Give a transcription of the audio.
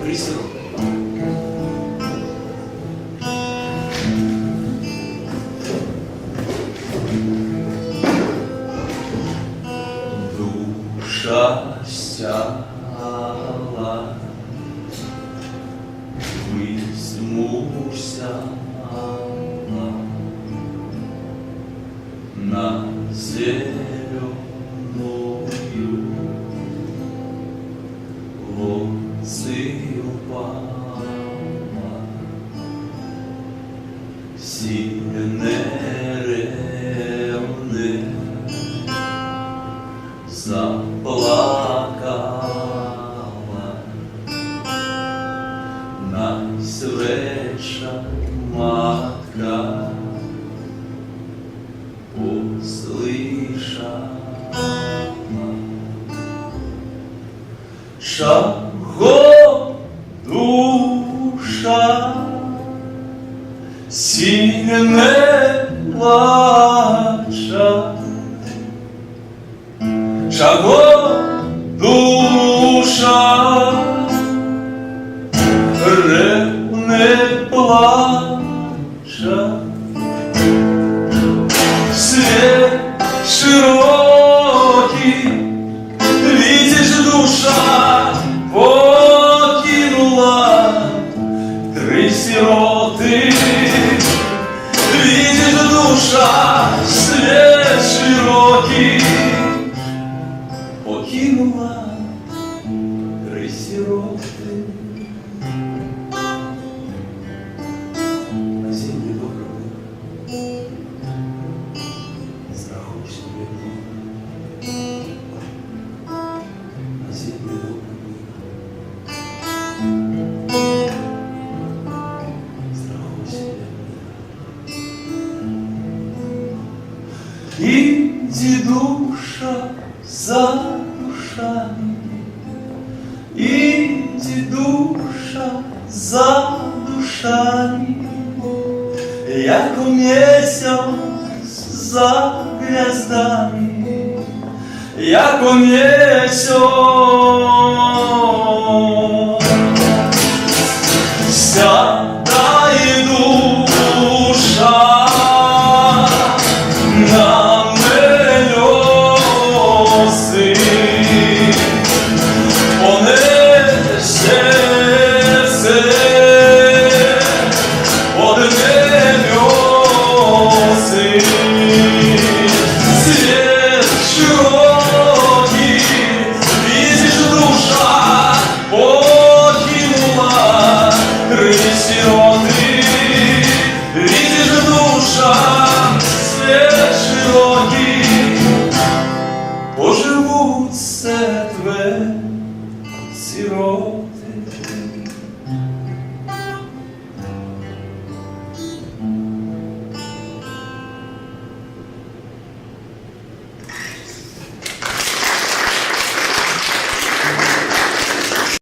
Христос. Душа стяла, висмуся на зеленую лозы упала, сильные ревны заплакала, найсвеча матка услышала, шагом душа сильне плача, шагом душа ревне плача, свет широкий, видишь, душа покинула три сироты, видишь, душа свет широкий покинула три сироты. На земле доброго страху себе на земле доброго страху себе. Иди, душа, за душами, иди, душа, за душами, як месяц за гвоздами, як месяц. Сядай, душа, на мельоси, понесеться од мельоси. Свет широкий, видишь, душа покинула три сироты, видишь, душа свет широкий.